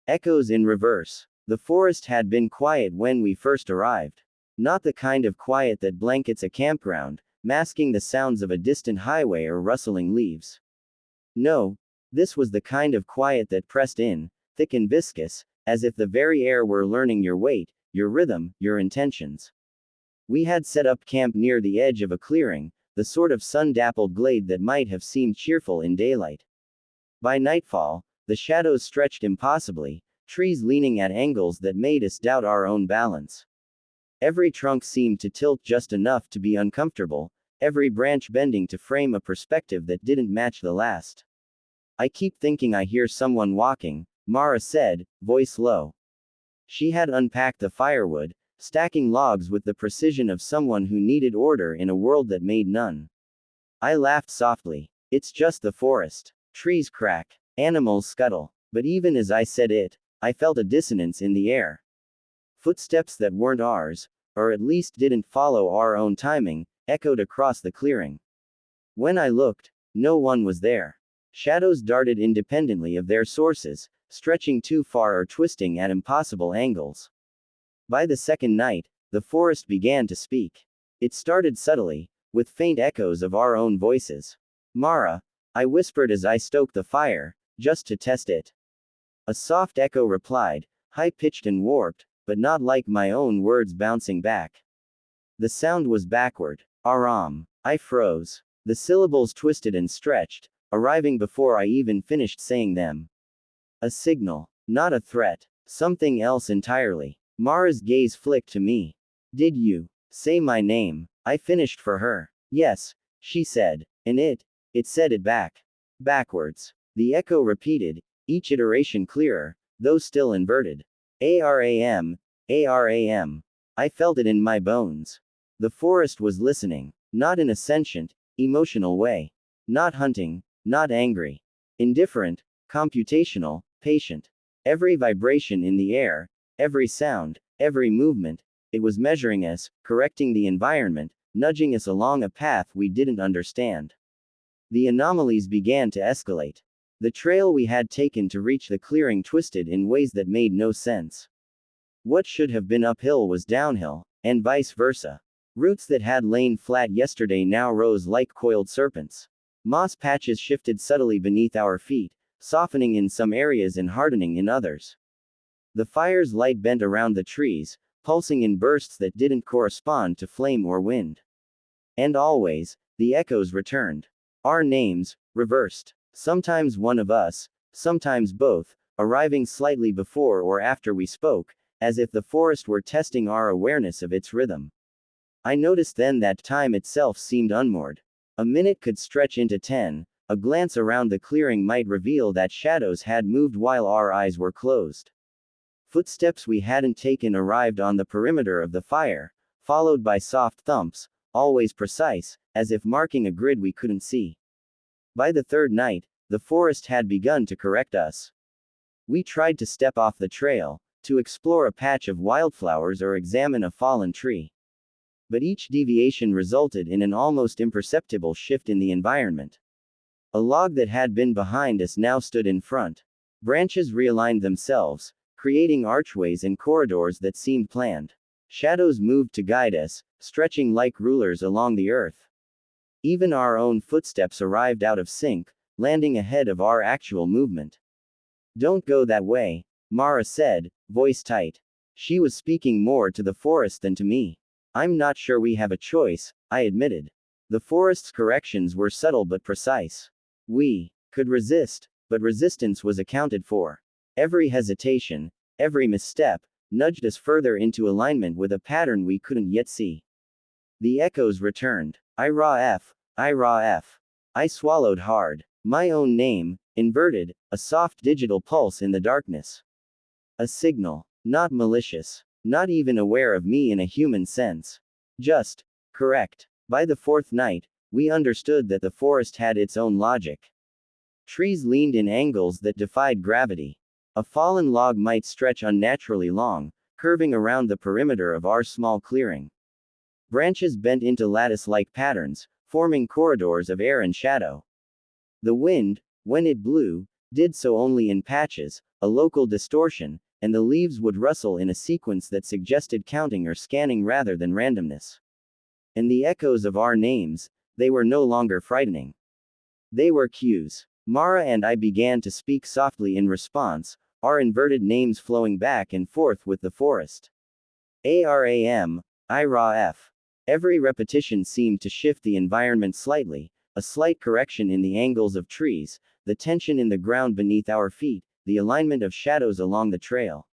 Echoes in reverse. The forest had been quiet when we first arrived. Not the kind of quiet that blankets a campground, masking the sounds of a distant highway or rustling leaves. No, this was the kind of quiet that pressed in, thick and viscous, as if the very air were learning your weight, your rhythm, your intentions. We had set up camp near the edge of a clearing, the sort of sun-dappled glade that might have seemed cheerful in daylight. By nightfall, the shadows stretched impossibly, trees leaning at angles that made us doubt our own balance. Every trunk seemed to tilt just enough to be uncomfortable, every branch bending to frame a perspective that didn't match the last. I keep thinking I hear someone walking, Mara said, voice low. She had unpacked the firewood, stacking logs with the precision of someone who needed order in a world that made none. I laughed softly. It's just the forest. Trees crack. Animals scuttle. But even as I said it, I felt a dissonance in the air. Footsteps that weren't ours, or at least didn't follow our own timing, echoed across the clearing. When I looked, no one was there. Shadows darted independently of their sources, stretching too far or twisting at impossible angles. By the second night, the forest began to speak. It started subtly, with faint echoes of our own voices. Mara, I whispered as I stoked the fire, just to test it. A soft echo replied, high-pitched and warped, but not like my own words bouncing back. The sound was backward. Aram. I froze. The syllables twisted and stretched, arriving before I even finished saying them. A signal. Not a threat. Something else entirely. Mara's gaze flicked to me. Did you say my name? I finished for her. Yes, she said. And it said it back. Backwards. The echo repeated, each iteration clearer, though still inverted. Aram, Aram. I felt it in my bones. The forest was listening, not in a sentient, emotional way. Not hunting, not angry. Indifferent, computational, patient. Every vibration in the air, every sound, every movement, it was measuring us, correcting the environment, nudging us along a path we didn't understand. The anomalies began to escalate. The trail we had taken to reach the clearing twisted in ways that made no sense. What should have been uphill was downhill, and vice versa. Roots that had lain flat yesterday now rose like coiled serpents. Moss patches shifted subtly beneath our feet, softening in some areas and hardening in others. The fire's light bent around the trees, pulsing in bursts that didn't correspond to flame or wind. And always, the echoes returned. Our names, reversed. Sometimes one of us, sometimes both, arriving slightly before or after we spoke, as if the forest were testing our awareness of its rhythm. I noticed then that time itself seemed unmoored. A minute could stretch into 10, a glance around the clearing might reveal that shadows had moved while our eyes were closed. Footsteps we hadn't taken arrived on the perimeter of the fire, followed by soft thumps, always precise, as if marking a grid we couldn't see. By the third night, the forest had begun to correct us. We tried to step off the trail, to explore a patch of wildflowers or examine a fallen tree. But each deviation resulted in an almost imperceptible shift in the environment. A log that had been behind us now stood in front. Branches realigned themselves, creating archways and corridors that seemed planned. Shadows moved to guide us, stretching like rulers along the earth. Even our own footsteps arrived out of sync, landing ahead of our actual movement. Don't go that way, Mara said, voice tight. She was speaking more to the forest than to me. I'm not sure we have a choice, I admitted. The forest's corrections were subtle but precise. We could resist, but resistance was accounted for. Every hesitation, every misstep, nudged us further into alignment with a pattern we couldn't yet see. The echoes returned. I-ra-f, I-ra-f. I swallowed hard. My own name, inverted, a soft digital pulse in the darkness. A signal. Not malicious. Not even aware of me in a human sense. Just correct. By the fourth night, we understood that the forest had its own logic. Trees leaned in angles that defied gravity. A fallen log might stretch unnaturally long, curving around the perimeter of our small clearing. Branches bent into lattice-like patterns, forming corridors of air and shadow. The wind, when it blew, did so only in patches, a local distortion, and the leaves would rustle in a sequence that suggested counting or scanning rather than randomness. And the echoes of our names, they were no longer frightening. They were cues. Mara and I began to speak softly in response, our inverted names flowing back and forth with the forest. Aram, Ira-F. Every repetition seemed to shift the environment slightly, a slight correction in the angles of trees, the tension in the ground beneath our feet, the alignment of shadows along the trail.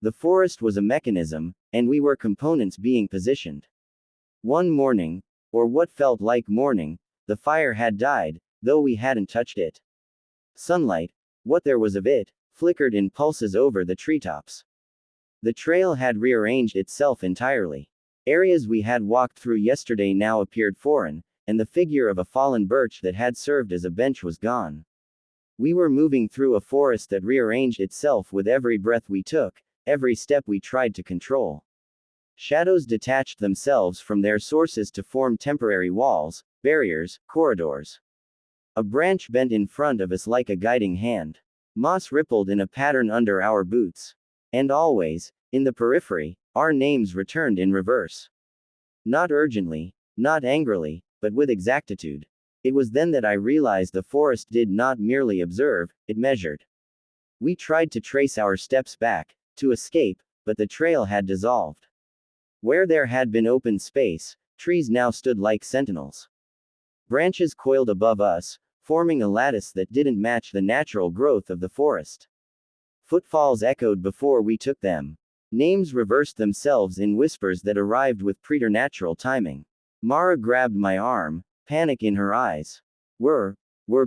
The forest was a mechanism, and we were components being positioned. One morning, or what felt like morning, the fire had died, though we hadn't touched it. Sunlight, what there was of it, flickered in pulses over the treetops. The trail had rearranged itself entirely. Areas we had walked through yesterday now appeared foreign, and the figure of a fallen birch that had served as a bench was gone. We were moving through a forest that rearranged itself with every breath we took, every step we tried to control. Shadows detached themselves from their sources to form temporary walls, barriers, corridors. A branch bent in front of us like a guiding hand. Moss rippled in a pattern under our boots. And always, in the periphery, our names returned in reverse. Not urgently, not angrily, but with exactitude. It was then that I realized the forest did not merely observe, it measured. We tried to trace our steps back, to escape, but the trail had dissolved. Where there had been open space, trees now stood like sentinels. Branches coiled above us, forming a lattice that didn't match the natural growth of the forest. Footfalls echoed before we took them. Names reversed themselves in whispers that arrived with preternatural timing. Mara grabbed my arm, panic in her eyes. We're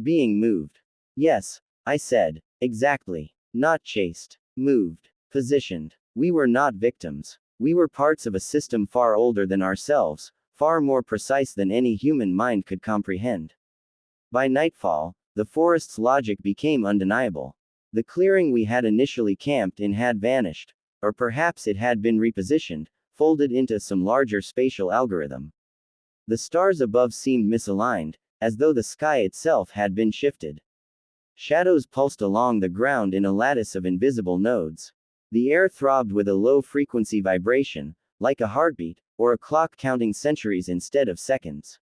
being moved. Yes, I said. Exactly. Not chased. Moved. Positioned. We were not victims. We were parts of a system far older than ourselves, far more precise than any human mind could comprehend. By nightfall, the forest's logic became undeniable. The clearing we had initially camped in had vanished, or perhaps it had been repositioned, folded into some larger spatial algorithm. The stars above seemed misaligned, as though the sky itself had been shifted. Shadows pulsed along the ground in a lattice of invisible nodes. The air throbbed with a low-frequency vibration, like a heartbeat, or a clock counting centuries instead of seconds.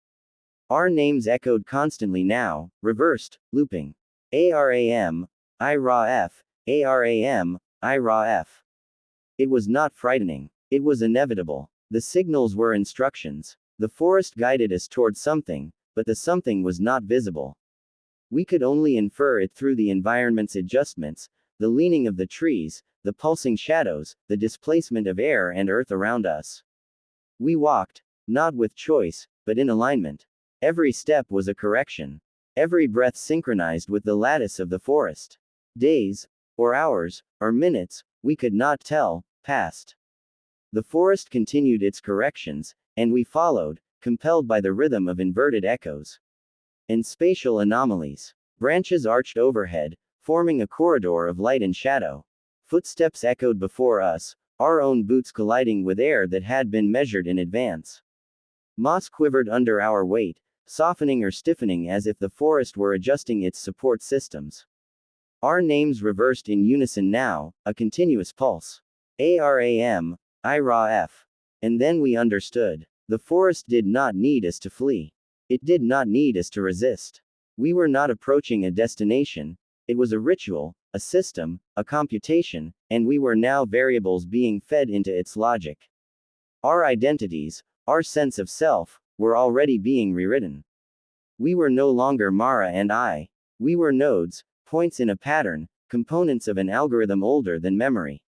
Our names echoed constantly now, reversed, looping. Aram, Ira-F, Aram, Ira-F. It was not frightening. It was inevitable. The signals were instructions. The forest guided us toward something, but the something was not visible. We could only infer it through the environment's adjustments, the leaning of the trees, the pulsing shadows, the displacement of air and earth around us. We walked, not with choice, but in alignment. Every step was a correction. Every breath synchronized with the lattice of the forest. Days, or hours, or minutes, we could not tell, passed. The forest continued its corrections, and we followed, compelled by the rhythm of inverted echoes and spatial anomalies. Branches arched overhead, forming a corridor of light and shadow. Footsteps echoed before us, our own boots colliding with air that had been measured in advance. Moss quivered under our weight, softening or stiffening as if the forest were adjusting its support systems. Our names reversed in unison now, a continuous pulse. Aram, Ira-F. And then we understood. The forest did not need us to flee. It did not need us to resist. We were not approaching a destination. It was a ritual, a system, a computation, and we were now variables being fed into its logic. Our identities, our sense of self, were already being rewritten. We were no longer Mara and I. We were nodes, points in a pattern, components of an algorithm older than memory.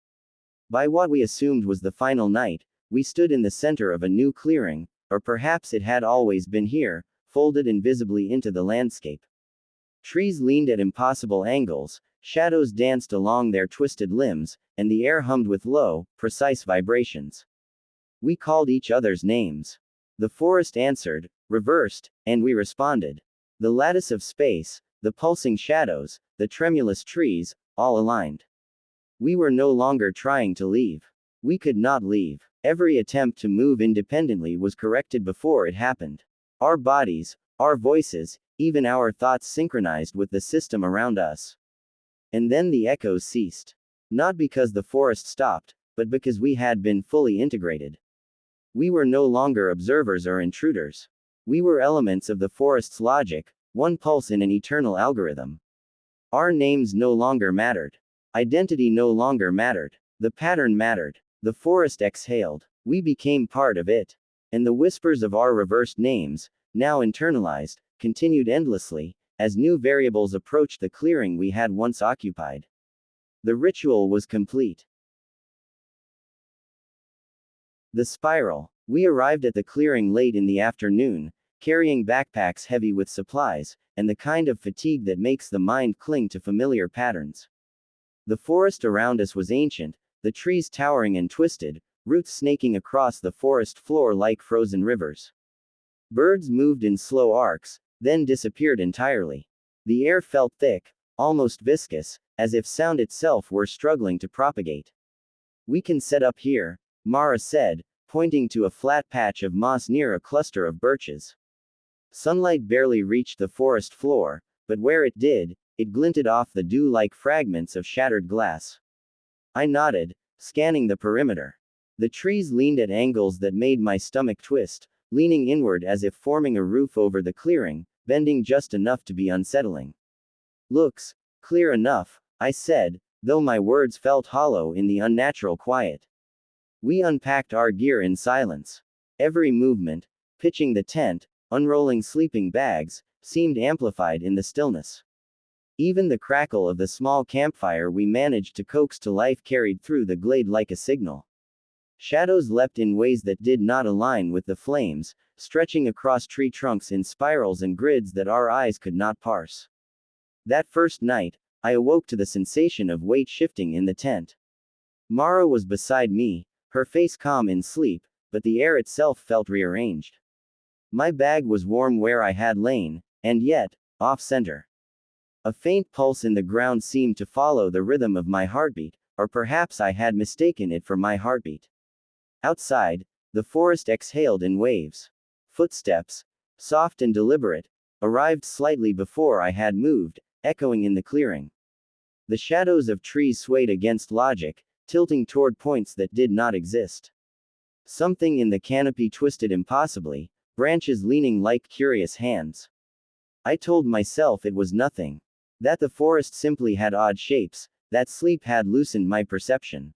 By what we assumed was the final night, we stood in the center of a new clearing, or perhaps it had always been here, folded invisibly into the landscape. Trees leaned at impossible angles, shadows danced along their twisted limbs, and the air hummed with low, precise vibrations. We called each other's names. The forest answered, reversed, and we responded. The lattice of space, the pulsing shadows, the tremulous trees, all aligned. We were no longer trying to leave. We could not leave. Every attempt to move independently was corrected before it happened. Our bodies, our voices, even our thoughts synchronized with the system around us. And then the echoes ceased. Not because the forest stopped, but because we had been fully integrated. We were no longer observers or intruders. We were elements of the forest's logic, one pulse in an eternal algorithm. Our names no longer mattered. Identity no longer mattered. The pattern mattered. The forest exhaled. We became part of it. And the whispers of our reversed names, now internalized, continued endlessly, as new variables approached the clearing we had once occupied. The ritual was complete. The spiral. We arrived at the clearing late in the afternoon, carrying backpacks heavy with supplies, and the kind of fatigue that makes the mind cling to familiar patterns. The forest around us was ancient, the trees towering and twisted, roots snaking across the forest floor like frozen rivers. Birds moved in slow arcs, then disappeared entirely. The air felt thick, almost viscous, as if sound itself were struggling to propagate. "We can set up here," Mara said, pointing to a flat patch of moss near a cluster of birches. Sunlight barely reached the forest floor, but where it did, it glinted off the dew-like fragments of shattered glass. I nodded, scanning the perimeter. The trees leaned at angles that made my stomach twist, leaning inward as if forming a roof over the clearing, bending just enough to be unsettling. "Looks clear enough," I said, though my words felt hollow in the unnatural quiet. We unpacked our gear in silence. Every movement, pitching the tent, unrolling sleeping bags, seemed amplified in the stillness. Even the crackle of the small campfire we managed to coax to life carried through the glade like a signal. Shadows leapt in ways that did not align with the flames, stretching across tree trunks in spirals and grids that our eyes could not parse. That first night, I awoke to the sensation of weight shifting in the tent. Mara was beside me, her face calm in sleep, but the air itself felt rearranged. My bag was warm where I had lain, and yet, off-center. A faint pulse in the ground seemed to follow the rhythm of my heartbeat, or perhaps I had mistaken it for my heartbeat. Outside, the forest exhaled in waves. Footsteps, soft and deliberate, arrived slightly before I had moved, echoing in the clearing. The shadows of trees swayed against logic, tilting toward points that did not exist. Something in the canopy twisted impossibly, branches leaning like curious hands. I told myself it was nothing. That the forest simply had odd shapes, that sleep had loosened my perception.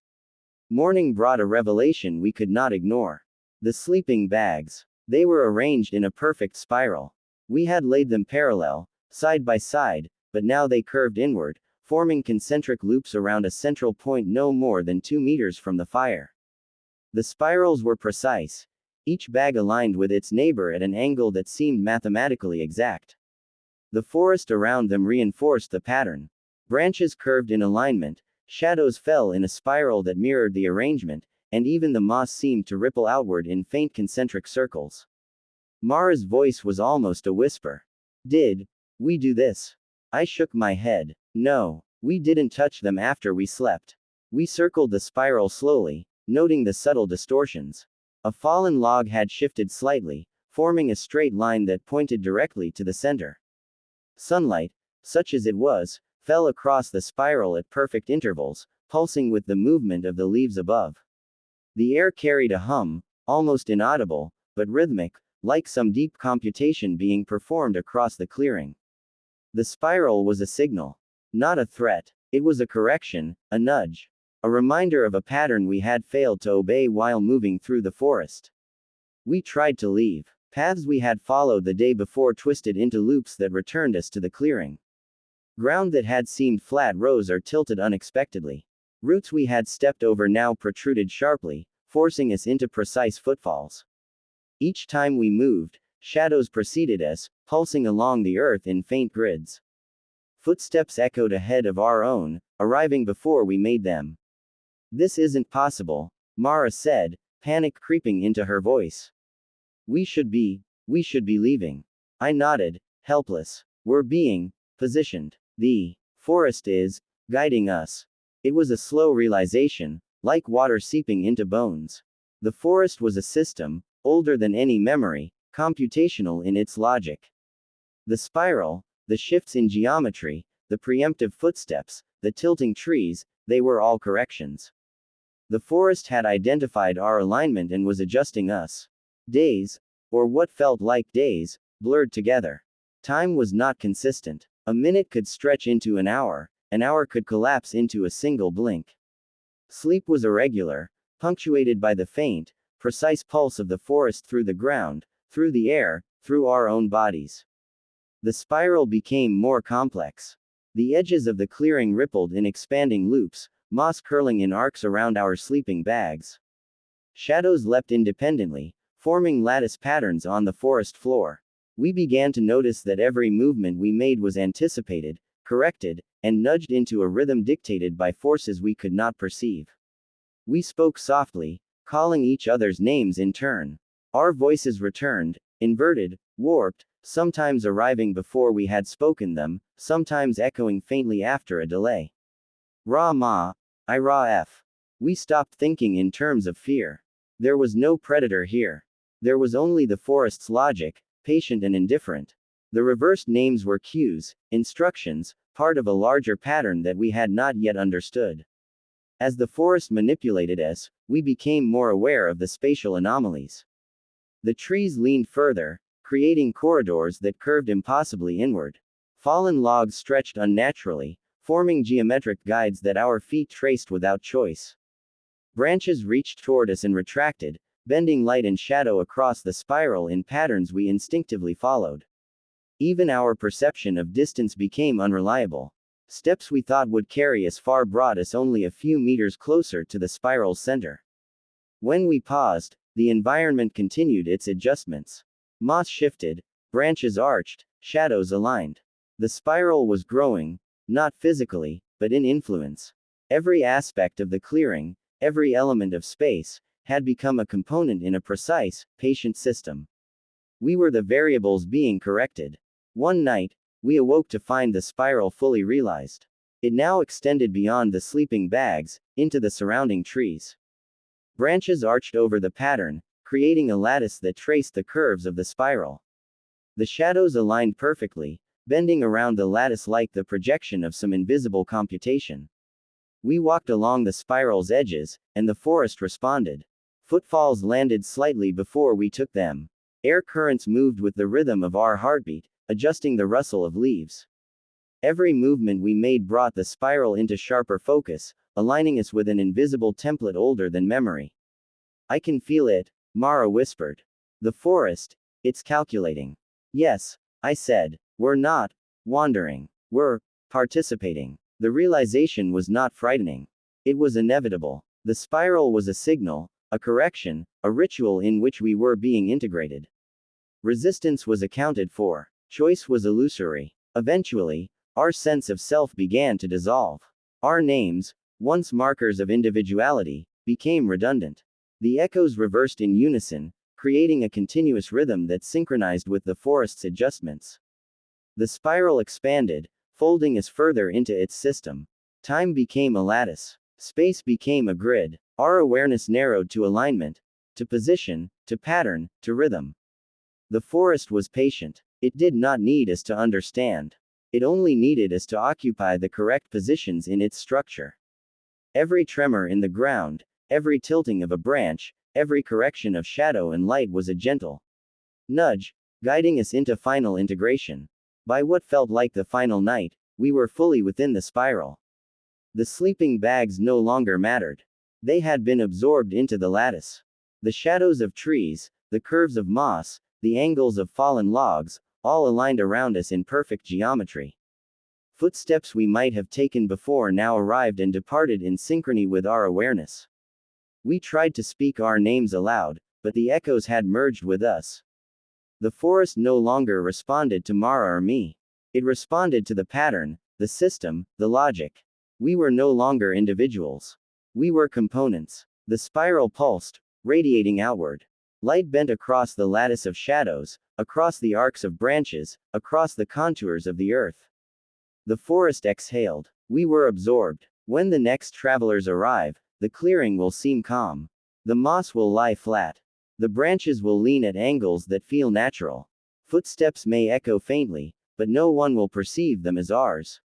Morning brought a revelation we could not ignore. The sleeping bags. They were arranged in a perfect spiral. We had laid them parallel, side by side, but now they curved inward, forming concentric loops around a central point no more than 2 meters from the fire. The spirals were precise, each bag aligned with its neighbor at an angle that seemed mathematically exact. The forest around them reinforced the pattern. Branches curved in alignment, shadows fell in a spiral that mirrored the arrangement, and even the moss seemed to ripple outward in faint concentric circles. Mara's voice was almost a whisper. "Did we do this?" I shook my head. "No, we didn't touch them after we slept. We circled the spiral slowly, noting the subtle distortions. A fallen log had shifted slightly, forming a straight line that pointed directly to the center. Sunlight, such as it was, fell across the spiral at perfect intervals, pulsing with the movement of the leaves above. The air carried a hum, almost inaudible, but rhythmic, like some deep computation being performed across the clearing. The spiral was a signal. Not a threat. It was a correction, a nudge. A reminder of a pattern we had failed to obey while moving through the forest. We tried to leave. Paths we had followed the day before twisted into loops that returned us to the clearing. Ground that had seemed flat rose or tilted unexpectedly. Roots we had stepped over now protruded sharply, forcing us into precise footfalls. Each time we moved, shadows preceded us, pulsing along the earth in faint grids. Footsteps echoed ahead of our own, arriving before we made them. "This isn't possible," Mara said, panic creeping into her voice. We should be leaving." I nodded, helpless. "We're being positioned. The forest is guiding us." It was a slow realization, like water seeping into bones. The forest was a system, older than any memory, computational in its logic. The spiral, the shifts in geometry, the preemptive footsteps, the tilting trees, they were all corrections. The forest had identified our alignment and was adjusting us. Days, or what felt like days, blurred together. Time was not consistent. A minute could stretch into an hour could collapse into a single blink. Sleep was irregular, punctuated by the faint, precise pulse of the forest through the ground, through the air, through our own bodies. The spiral became more complex. The edges of the clearing rippled in expanding loops, moss curling in arcs around our sleeping bags. Shadows leapt independently, forming lattice patterns on the forest floor. We began to notice that every movement we made was anticipated, corrected, and nudged into a rhythm dictated by forces we could not perceive. We spoke softly, calling each other's names in turn. Our voices returned, inverted, warped, sometimes arriving before we had spoken them, sometimes echoing faintly after a delay. Ra ma, I ra f. We stopped thinking in terms of fear. There was no predator here. There was only the forest's logic, patient and indifferent. The reversed names were cues, instructions, part of a larger pattern that we had not yet understood. As the forest manipulated us, we became more aware of the spatial anomalies. The trees leaned further, creating corridors that curved impossibly inward. Fallen logs stretched unnaturally, forming geometric guides that our feet traced without choice. Branches reached toward us and retracted, bending light and shadow across the spiral in patterns we instinctively followed. Even our perception of distance became unreliable. Steps we thought would carry us far brought us only a few meters closer to the spiral's center. When we paused, the environment continued its adjustments. Moss shifted, branches arched, shadows aligned. The spiral was growing, not physically, but in influence. Every aspect of the clearing, every element of space, had become a component in a precise, patient system. We were the variables being corrected. One night, we awoke to find the spiral fully realized. It now extended beyond the sleeping bags, into the surrounding trees. Branches arched over the pattern, creating a lattice that traced the curves of the spiral. The shadows aligned perfectly, bending around the lattice like the projection of some invisible computation. We walked along the spiral's edges, and the forest responded. Footfalls landed slightly before we took them. Air currents moved with the rhythm of our heartbeat, adjusting the rustle of leaves. Every movement we made brought the spiral into sharper focus, aligning us with an invisible template older than memory. I can feel it, Mara whispered. The forest, it's calculating. Yes, I said. We're not wandering. We're participating. The realization was not frightening. It was inevitable. The spiral was a signal, a correction, a ritual in which we were being integrated. Resistance was accounted for. Choice was illusory. Eventually, our sense of self began to dissolve. Our names, once markers of individuality, became redundant. The echoes reversed in unison, creating a continuous rhythm that synchronized with the forest's adjustments. The spiral expanded, folding us further into its system. Time became a lattice. Space became a grid. Our awareness narrowed to alignment, to position, to pattern, to rhythm. The forest was patient. It did not need us to understand. It only needed us to occupy the correct positions in its structure. Every tremor in the ground, every tilting of a branch, every correction of shadow and light was a gentle nudge, guiding us into final integration. By what felt like the final night, we were fully within the spiral. The sleeping bags no longer mattered. They had been absorbed into the lattice. The shadows of trees, the curves of moss, the angles of fallen logs, all aligned around us in perfect geometry. Footsteps we might have taken before now arrived and departed in synchrony with our awareness. We tried to speak our names aloud, but the echoes had merged with us. The forest no longer responded to Mara or me. It responded to the pattern, the system, the logic. We were no longer individuals. We were components. The spiral pulsed, radiating outward. Light bent across the lattice of shadows, across the arcs of branches, across the contours of the earth. The forest exhaled. We were absorbed. When the next travelers arrive, the clearing will seem calm. The moss will lie flat. The branches will lean at angles that feel natural. Footsteps may echo faintly, but no one will perceive them as ours.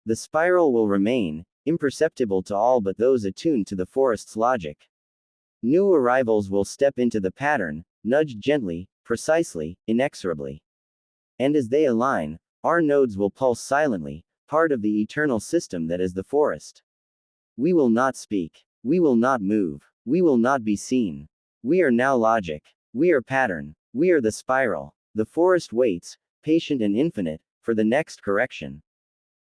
The spiral will remain, imperceptible to all but those attuned to the forest's logic. New arrivals will step into the pattern, nudged gently, precisely, inexorably. And as they align, our nodes will pulse silently, part of the eternal system that is the forest. We will not speak. We will not move. We will not be seen. We are now logic. We are pattern. We are the spiral. The forest waits, patient and infinite, for the next correction.